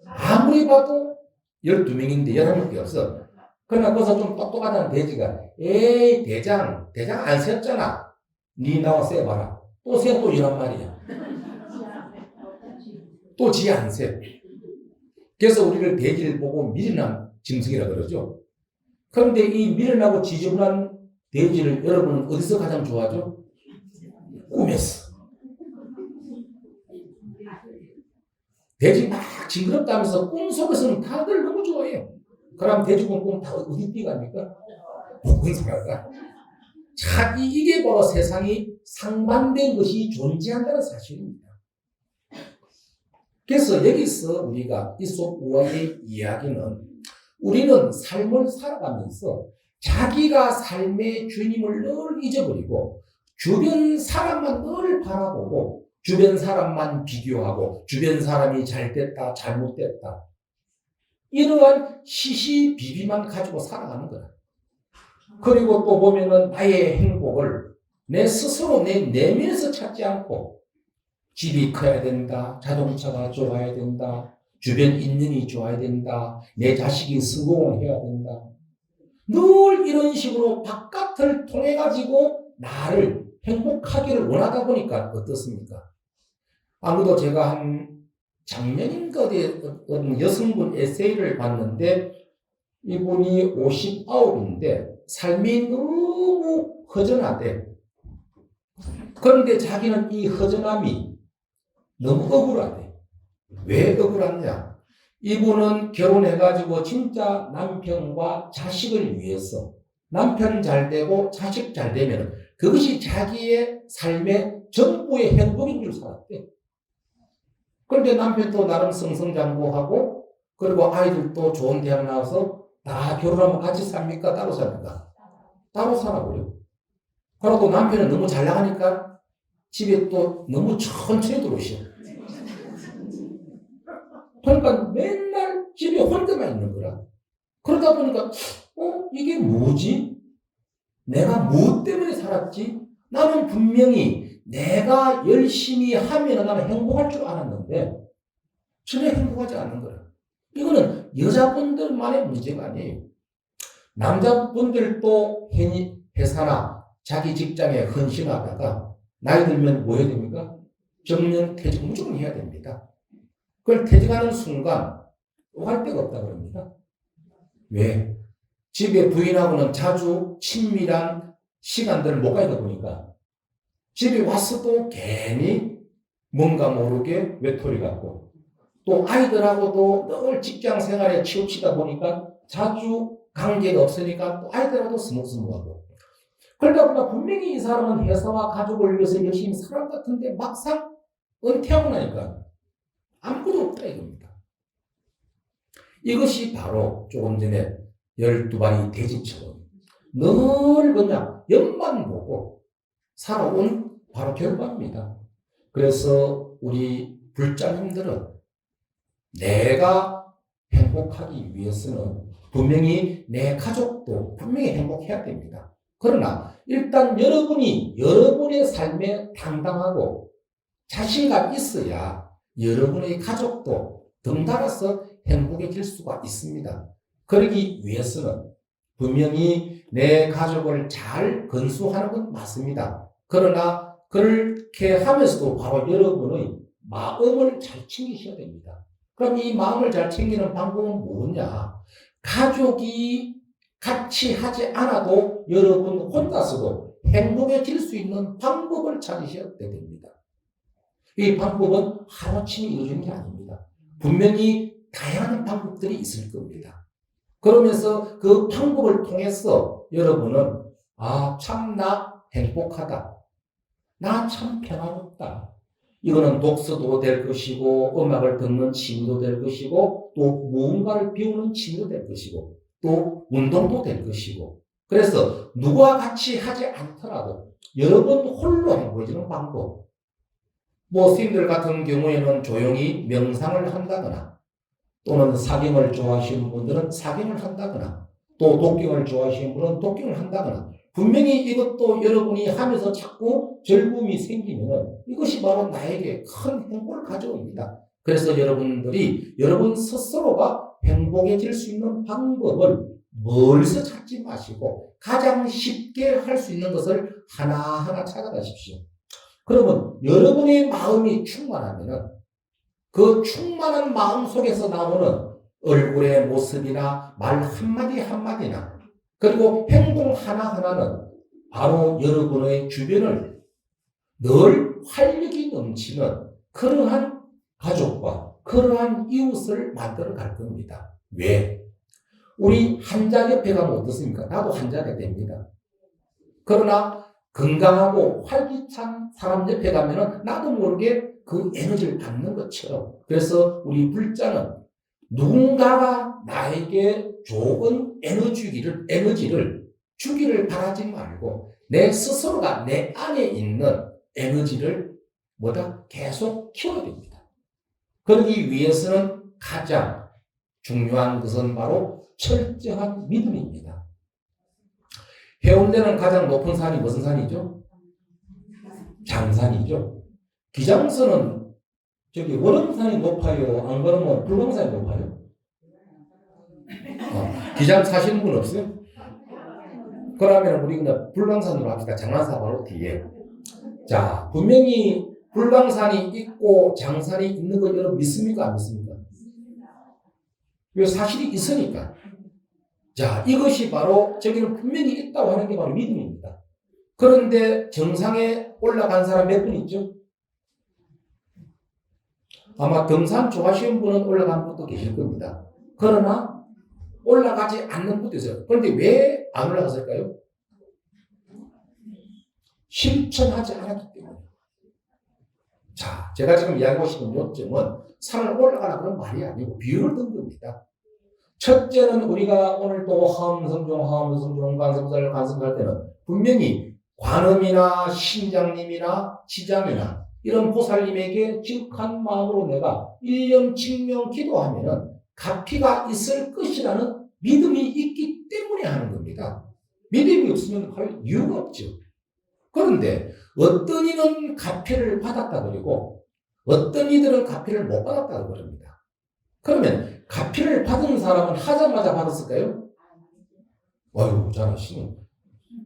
아무리 봐도 12명인데 11명밖에 없어. 그러나 거기서 좀 똑똑하다는 돼지가 에이 대장 안 세웠잖아. 니 나와 세봐라. 또 세 또 이란 말이야. 또 지 안 세. 그래서 우리를 돼지를 보고 미련한 짐승이라 그러죠. 그런데 이 미련하고 지저분한 돼지를 여러분은 어디서 가장 좋아하죠? 꿈에서. 돼지 막 징그럽다면서 꿈속에서는 다들 너무 좋아해요. 그럼 돼지 꿈 다 어디 뛰갑니까? 복근 살아가. 자, 이게 바로 세상이 상반된 것이 존재한다는 사실입니다. 그래서 여기서 우리가 이솝 우화의 이야기는 우리는 삶을 살아가면서 자기가 삶의 주인임을 늘 잊어버리고 주변 사람만 늘 바라보고 주변 사람만 비교하고 주변 사람이 잘됐다 잘못됐다 이러한 시시비비만 가지고 살아가는 거야. 그리고 또 보면은 나의 행복을 내 스스로 내 내면에서 찾지 않고 집이 커야 된다, 자동차가 좋아야 된다, 주변 인연이 좋아야 된다, 내 자식이 성공을 해야 된다. 늘 이런 식으로 바깥을 통해 가지고 나를 행복하기를 원하다 보니까 어떻습니까? 아무도 제가 한 작년인가 어떤 여성분 에세이를 봤는데 이분이 59인데 삶이 너무 허전하대. 그런데 자기는 이 허전함이 너무 억울하대. 왜 억울하냐? 이분은 결혼해가지고 진짜 남편과 자식을 위해서 남편 잘 되고 자식 잘 되면 그것이 자기의 삶의 전부의 행복인 줄 살았대. 그런데 남편도 나름 승승장구하고 그리고 아이들도 좋은 대학 나와서 다 결혼하면 같이 삽니까? 따로 삽니까? 따로 살아버려. 그리고 남편은 너무 잘 나가니까 집에 또 너무 천천히 들어오셔. 그러니까 맨날 집에 혼자만 있는 거라. 그러다 보니까 이게 뭐지? 내가 무엇 때문에 살았지? 나는 분명히 내가 열심히 하면 나는 행복할 줄 알았는데 전혀 행복하지 않는 거야. 이거는 여자분들만의 문제가 아니에요. 남자분들도 회사나 자기 직장에 헌신하다가 나이 들면 뭐 해야 됩니까? 정년 퇴직 무조건 해야 됩니다. 그걸 퇴직하는 순간 할 데가 없다 그럽니다. 왜? 집에 부인하고는 자주 친밀한 시간들을 못 가다 보니까 집에 왔어도 괜히 뭔가 모르게 외톨이 같고 또 아이들하고도 늘 직장 생활에 치우치다 보니까 자주 관계가 없으니까 또 아이들하고도 스무스무하고 그러다 보니까 분명히 이 사람은 회사와 가족을 위해서 열심히 살았 같은데 막상 은퇴하고 나니까 아무것도 없다 이겁니다. 이것이 바로 조금 전에 12마리 돼지처럼 늘 그냥 옆만 보고 살아온 바로 결과입니다. 그래서 우리 불자님들은 내가 행복하기 위해서는 분명히 내 가족도 분명히 행복해야 됩니다. 그러나 일단 여러분이 여러분의 삶에 당당하고 자신감 있어야 여러분의 가족도 덩달아서 행복해질 수가 있습니다. 그러기 위해서는 분명히 내 가족을 잘 건수하는 건 맞습니다. 그러나 그렇게 하면서도 바로 여러분의 마음을 잘 챙기셔야 됩니다. 그럼 이 마음을 잘 챙기는 방법은 뭐냐? 가족이 같이 하지 않아도 여러분 혼자서도 행복해질 수 있는 방법을 찾으셔야 됩니다. 이 방법은 하루아침에 이루어지는 게 아닙니다. 분명히 다양한 방법들이 있을 겁니다. 그러면서 그 방법을 통해서 여러분은 참 나 행복하다. 나 참 평안롭다. 이거는 독서도 될 것이고 음악을 듣는 취미도 될 것이고 또 무언가를 배우는 취미도 될 것이고 또 운동도 될 것이고 그래서 누구와 같이 하지 않더라도 여러분 홀로 행복해지는 방법 스님들 같은 경우에는 조용히 명상을 한다거나 또는 사경을 좋아하시는 분들은 사경을 한다거나 또 독경을 좋아하시는 분은 독경을 한다거나 분명히 이것도 여러분이 하면서 자꾸 즐거움이 생기면 이것이 바로 나에게 큰 행복을 가져옵니다. 그래서 여러분들이 여러분 스스로가 행복해질 수 있는 방법을 멀리서 찾지 마시고 가장 쉽게 할 수 있는 것을 하나하나 찾아가십시오. 그러면 여러분의 마음이 충만하면 그 충만한 마음 속에서 나오는 얼굴의 모습이나 말 한마디 한마디나 그리고 행동 하나하나는 바로 여러분의 주변을 늘 활력이 넘치는 그러한 가족과 그러한 이웃을 만들어 갈 겁니다. 왜? 우리 환자 옆에 가면 어떻습니까? 나도 환자가 됩니다. 그러나 건강하고 활기찬 사람 옆에 가면 나도 모르게 그 에너지를 받는 것처럼 그래서 우리 불자는 누군가가 나에게 좋은 에너지를 주기를 바라지 말고 내 스스로가 내 안에 있는 에너지를 계속 키워야 됩니다. 그러기 위해서는 가장 중요한 것은 바로 철저한 믿음입니다. 해운대는 가장 높은 산이 무슨 산이죠? 장산이죠. 기장선은 월흥산이 높아요? 안 그러면 불광산이 높아요? 기장 사시는 분 없어요? 그러면 우리 그냥 불광산으로 합시다. 장안산 바로 뒤에. 자, 분명히 불광산이 있고 장산이 있는 거 여러분 믿습니까? 안 믿습니까? 왜 사실이 있으니까. 자, 이것이 바로 저기는 분명히 있다고 하는 게 바로 믿음입니다. 그런데 정상에 올라간 사람 몇 분 있죠? 아마 등산 좋아하시는 분은 올라간 분도 계실 겁니다. 그러나 올라가지 않는 분도 있어요. 그런데 왜 안 올라갔을까요? 실천하지 않았기 때문에. 자, 제가 지금 이야기하고 싶은 요점은 산을 올라가라 그런 말이 아니고 비유를 든 겁니다. 첫째는 우리가 오늘 또 화엄성종, 간성갈 때는 분명히 관음이나 신장님이나 지장이나 이런 보살님에게 지극한 마음으로 내가 일념직명 기도하면은 가피가 있을 것이라는 믿음이 있기 때문에 하는 겁니다. 믿음이 없으면 할 이유가 없죠. 그런데 어떤 이는 가피를 받았다 그러고 어떤 이들은 가피를 못 받았다 그럽니다. 그러면 가피를 받은 사람은 하자마자 받았을까요? 아유, 잘하시네.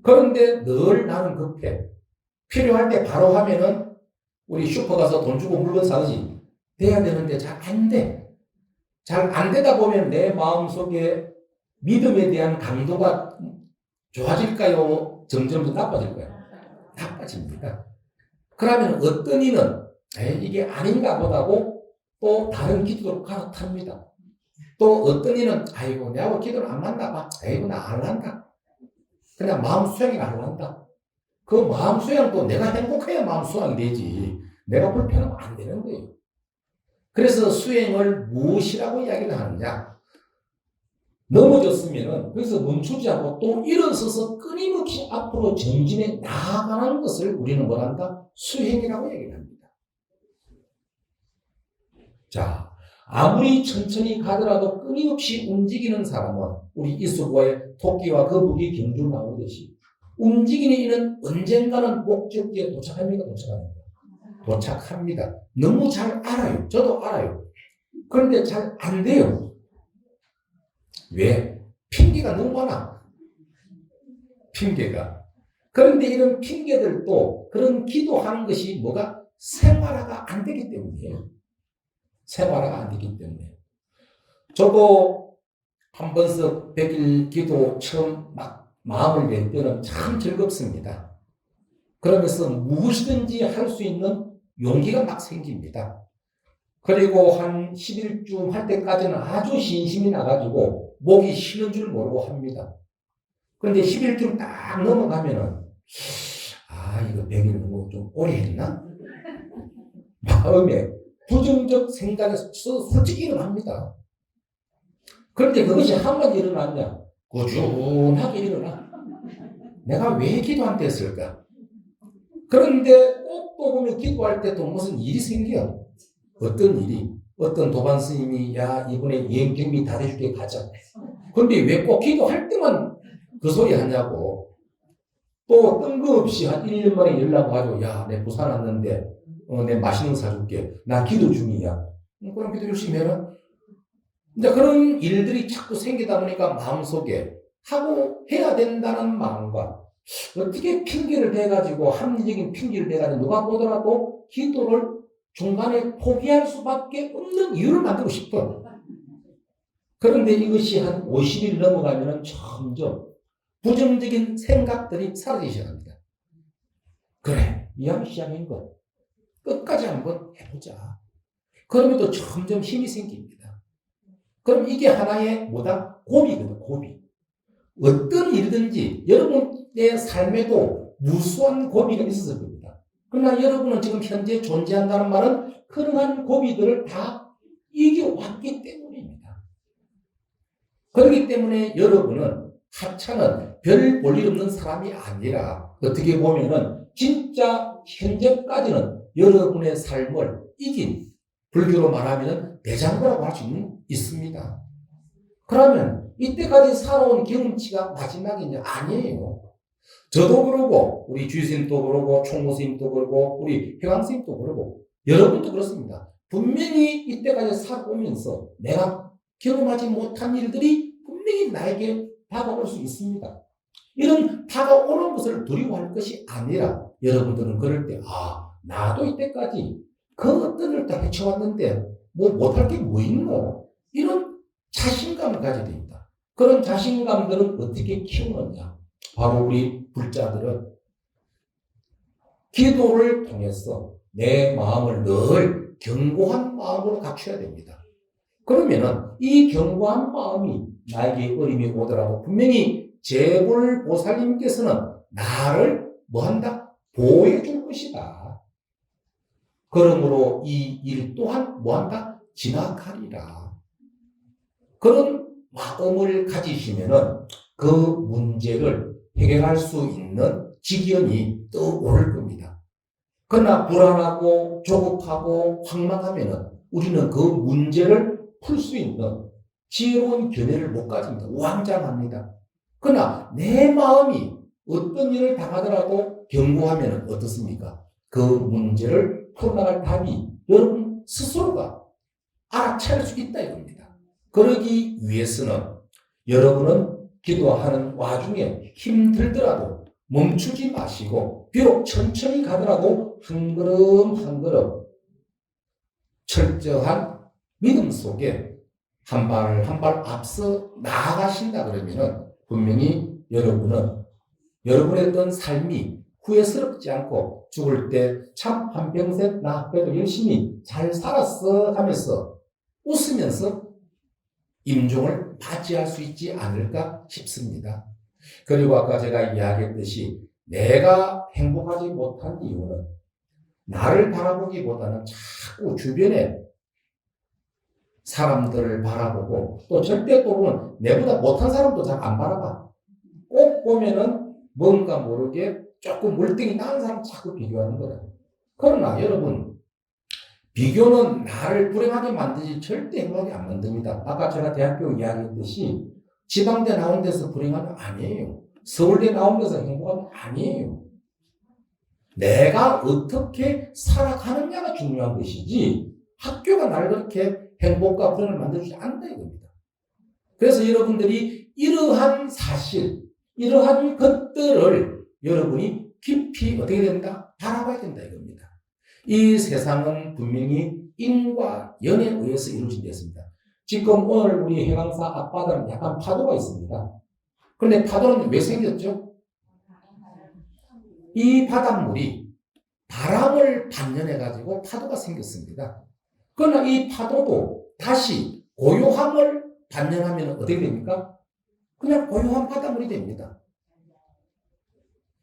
그런데 늘 나는 급해. 필요할 때 바로 하면은 우리 슈퍼 가서 돈 주고 물건 사듯이 돼야 되는데 잘 안 돼. 잘 안 되다 보면 내 마음속에 믿음에 대한 강도가 좋아질까요? 점점 더 나빠질까요? 나빠집니다. 그러면 어떤 이는 이게 아닌가 보다고 또 다른 기도로 갈아탑니다. 또 어떤 이는 아이고 내하고 기도를 안 맞나 봐. 아이고 나 안 한다. 그냥 마음 수양이 안 한다. 그 마음 수양도 내가 행복해야 마음 수양이 되지. 내가 불편하면 안 되는 거예요. 그래서 수행을 무엇이라고 이야기를 하느냐. 넘어졌으면은 거기서 멈추지 않고 또 일어서서 끊임없이 앞으로 전진해 나아가는 것을 우리는 뭐란다? 수행이라고 얘기를 합니다. 자, 아무리 천천히 가더라도 끊임없이 움직이는 사람은 우리 이수고의 토끼와 거북이 경주 나오듯이 움직이는 이는 언젠가는 목적지에 도착합니까? 도착합니다. 너무 잘 알아요. 저도 알아요. 그런데 잘 안 돼요. 왜? 핑계가 너무 많아. 핑계가. 그런데 이런 핑계들도 그런 기도하는 것이 생활화가 안 되기 때문이에요. 생활화가 안 되기 때문에. 저도 한 번씩 100일 기도 처음 마음을 낼 때는 참 즐겁습니다. 그러면서 무엇이든지 할 수 있는 용기가 막 생깁니다. 그리고 한 10일쯤 할 때까지는 아주 신심이 나가지고 목이 쉬는 줄 모르고 합니다. 그런데 10일쯤 딱 넘어가면은 이거 100일 너무 좀 오래 했나? 마음에 부정적 생각이 솔직히 일어납니다. 그런데 그것이 한 번 일어났냐? 꾸준하게 일어나. 내가 왜 기도 안 됐을까? 그런데 꼭 또 보면 기도할 때 또 무슨 일이 생겨. 어떤 일이? 어떤 도반 스님이 야 이번에 여행 경비 다 해줄게 가자. 그런데 왜 꼭 기도할 때만 그 소리 하냐고. 또 뜬금없이 한 1년 만에 연락 와가지고 야 내 부산 왔는데 내 맛있는 거 사줄게. 나 기도 중이야. 그럼 기도 열심히 해라. 이제 그런 일들이 자꾸 생기다 보니까 마음속에 하고 해야 된다는 마음과 어떻게 핑계를 대가지고 합리적인 핑계를 대가지고 누가 보더라도 기도를 중간에 포기할 수밖에 없는 이유를 만들고 싶어. 그런데 이것이 한 50일 넘어가면 점점 부정적인 생각들이 사라지기 시작합니다. 그래, 이왕 시작인 거 끝까지 한번 해보자. 그러면 또 점점 힘이 생깁니다. 그럼 이게 하나의 뭐다? 고비거든, 고비. 어떤 일이든지 여러분의 삶에도 무수한 고비가 있었을 겁니다. 그러나 여러분은 지금 현재 존재한다는 말은 그러한 고비들을 다 이겨왔기 때문입니다. 그렇기 때문에 여러분은 하찮은 별 볼 일 없는 사람이 아니라 어떻게 보면은 진짜 현재까지는 여러분의 삶을 이긴 불교로 말하면 대장부라고 할 수 있습니다. 그러면 이때까지 살아온 경험치가 마지막이냐? 아니에요. 저도 그러고 우리 주의스님도 그러고 총무스님도 그러고 우리 회광스님도 그러고 여러분도 그렇습니다. 분명히 이때까지 살아오면서 내가 경험하지 못한 일들이 분명히 나에게 다가올 수 있습니다. 이런 다가오는 것을 두려워할 것이 아니라 여러분들은 그럴 때 나도 이때까지 그 어떤 일을 다 헤쳐왔는데 뭐 못할 게 뭐 있노? 이런 자신감을 가져야 됩니다. 그런 자신감들은 어떻게 키우느냐? 바로 우리 불자들은 기도를 통해서 내 마음을 늘 견고한 마음으로 갖춰야 됩니다. 그러면은 이 견고한 마음이 나에게 어림이 오더라도 분명히 제불보살님께서는 나를 뭐한다? 보호해 줄 것이다. 그러므로 이 일 또한 뭐한다? 지나가리라. 그런 마음을 가지시면은 그 문제를 해결할 수 있는 지경이 떠오를 겁니다. 그러나 불안하고 조급하고 황망하면은 우리는 그 문제를 풀 수 있는 지혜로운 견해를 못 가집니다. 우왕좌왕합니다. 그러나 내 마음이 어떤 일을 당하더라도 견고하면 어떻습니까? 그 문제를 풀어나갈 답이 여러분 스스로가 알아차릴 수 있다 이겁니다. 그러기 위해서는 여러분은 기도하는 와중에 힘들더라도 멈추지 마시고 비록 천천히 가더라도 한 걸음 한 걸음 철저한 믿음 속에 한 발 한 발 앞서 나아가신다 그러면은 분명히 여러분은 여러분의 어떤 삶이 후회스럽지 않고 죽을 때 참 한평생 나 그래도 열심히 잘 살았어 하면서 웃으면서 임종을 맞이할 수 있지 않을까 싶습니다. 그리고 아까 제가 이야기했듯이 내가 행복하지 못한 이유는 나를 바라보기보다는 자꾸 주변에 사람들을 바라보고 또 절대 또 보면 내보다 못한 사람도 잘 안 바라봐. 꼭 보면은 뭔가 모르게 조금 물등이 나은 사람 자꾸 비교하는 거다. 그러나 여러분 비교는 나를 불행하게 만들지 절대 행복하게 안 만듭니다. 아까 제가 대학교 이야기했듯이 지방대 나온 데서 불행하면 아니에요. 서울대 나온 데서 행복하면 아니에요. 내가 어떻게 살아가느냐가 중요한 것이지 학교가 나를 그렇게 행복과 불행을 만들어주지 않는다 이겁니다. 그래서 여러분들이 이러한 사실, 이러한 것들을 여러분이 깊이 어떻게 된다? 바라봐야 된다 이겁니다. 이 세상은 분명히 인과 연에 의해서 이루어진 데였습니다. 지금 오늘 우리 해강사 앞바다는 약간 파도가 있습니다. 그런데 파도는 왜 생겼죠? 이 바닷물이 바람을 반전해가지고 파도가 생겼습니다. 그러나 이 파도도 다시 고요함을 반전하면 어떻게 됩니까? 그냥 고요한 바닷물이 됩니다.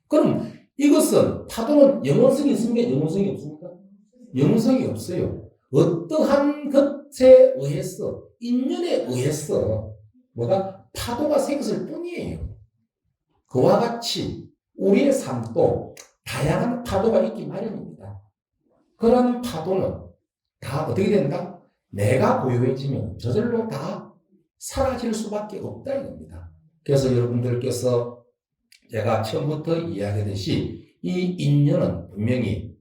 그럼 이것은 파도는 영원성이 있습니까? 영원성이 없습니까? 영원성이 없어요. 어떠한 것에 의해서, 인연에 의해서 뭐가 파도가 생겼을 뿐이에요. 그와 같이 우리의 삶도 다양한 파도가 있기 마련입니다. 그런 파도는 다 어떻게 된다? 내가 고요해지면 저절로 다 사라질 수밖에 없다 이겁니다. 그래서 여러분들께서 제가 처음부터 이야기했듯이 이 인연은 분명히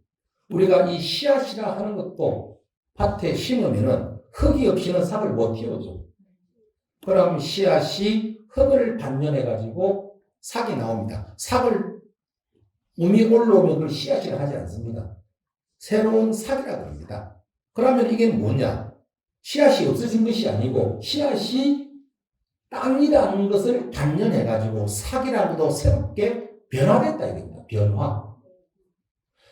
우리가 이 씨앗이라 하는 것도 밭에 심으면은 흙이 없이는 싹을 못 틔우죠. 그럼 씨앗이 흙을 반전해가지고 싹이 나옵니다. 싹을 움이 올라오면 그걸 씨앗이라 하지 않습니다. 새로운 싹이라고 합니다. 그러면 이게 뭐냐? 씨앗이 없어진 것이 아니고 씨앗이 땅이라는 것을 단련해가지고 삭이라는 것도 새롭게 변화됐다 이겁니다. 변화.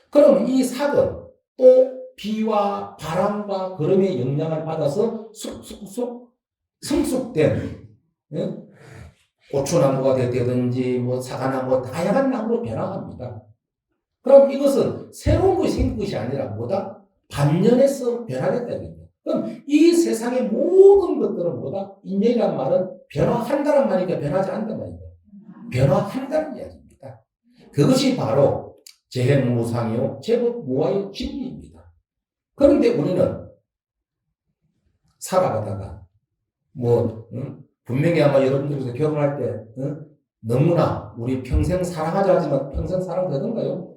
그럼 이 삭은 또 비와 바람과 구름의 영향을 받아서 쑥쑥쑥 성숙된 고추나무가 되든지 뭐 사과나무 다양한 나무로 변화합니다. 그럼 이것은 새로운 것이 생긴 것이 아니라 뭐다? 반면에서 변화됐다 이겁니다. 그럼 이 세상의 모든 것들은 뭐다? 인연이라는 말은 변화한다는 말이니까 변하지 않는단 말입니다. 변화한다는 이야기입니다. 그것이 바로 재행무상이요 제법 무아의 진리입니다. 그런데 우리는 살아가다가 분명히 아마 여러분들께서 결혼할 때 너무나 우리 평생 사랑하자 하지만 평생 사랑되던가요?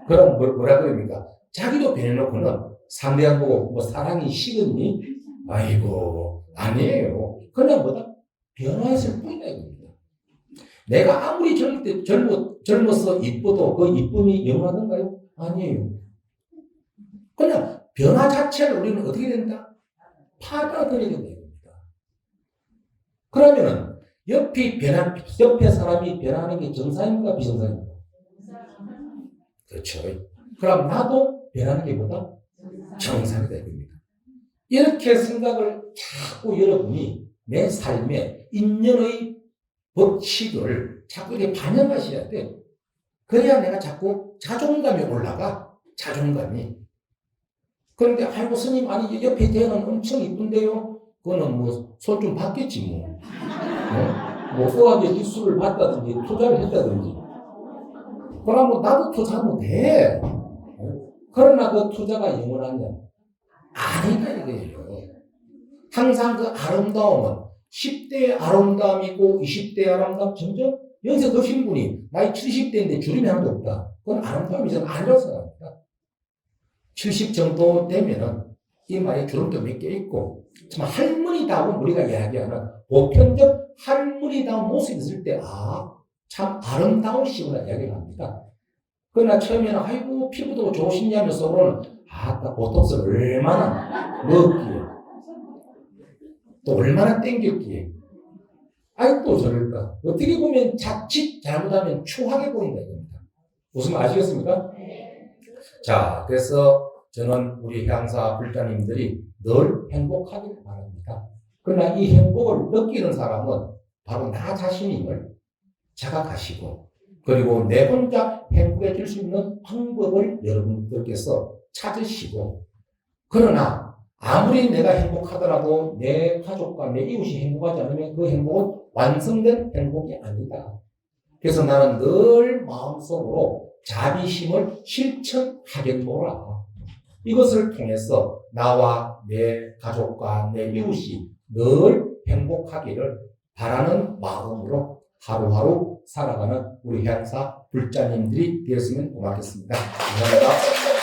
그럼 뭐라 그럽니까? 자기도 변해놓고는 상대방 보고 사랑이 식었니? 아이고 아니에요. 그냥 뭐다? 변화했을 뿐이다 이겁니다. 내가 아무리 젊어서 이뻐도 그 이쁨이 영원하던가요? 아니에요. 그냥 변화 자체를 우리는 어떻게 된다? 받아들이게 됩니다. 그러면은 옆에 사람이 변하는 게 정상입니까? 비정상입니까? 그렇죠. 그럼 나도 변하는 게 뭐다? 정상이다 이겁니다. 이렇게 생각을 자꾸 여러분이 내 삶에 인연의 법칙을 자꾸 이렇게 반영하셔야 돼. 그래야 내가 자꾸 자존감이 올라가. 자존감이. 그런데 아이고 스님 아니 옆에 대는 엄청 이쁜데요. 그거는 뭐 손 좀 받겠지 뭐. 뭐 후하게 기술을 받다든지 투자를 했다든지. 그러면 나도 투자하면 돼. 그러나 그 투자가 영원하냐? 아니다 이거예요. 항상 그 아름다움은 10대의 아름다움이고 20대의 아름다움 점점 연세 드신 분이 나이 70대인데 주름이 하나도 없다. 그건 아름다움이 좀 아니라고 생각합니다. 70 정도 되면은 이 말에 주름도 몇 개 있고 정말 할머니다운 우리가 이야기하는 보편적 할머니다운 모습이 있을 때 참 아름다우시구나 이야기를 합니다. 그러나 처음에는 아이고 피부도 좋으시냐면서는 보톡스를 얼마나 먹기에 또 얼마나 땡겼기에 또 저럴까. 어떻게 보면 자칫 잘못하면 추하게 보인다 이겁니다. 무슨 말 아시겠습니까? 자, 그래서 저는 우리 향사 불자님들이 늘 행복하기를 바랍니다. 그러나 이 행복을 느끼는 사람은 바로 나 자신임을 자각하시고 그리고 내 혼자 행복해질 수 있는 방법을 여러분들께서 찾으시고 그러나 아무리 내가 행복하더라도 내 가족과 내 이웃이 행복하지 않으면 그 행복은 완성된 행복이 아니다. 그래서 나는 늘 마음속으로 자비심을 실천하겠노라. 이것을 통해서 나와 내 가족과 내 이웃이 늘 행복하기를 바라는 마음으로 하루하루 살아가는 우리 향사 불자님들이 되었으면 고맙겠습니다. 감사합니다.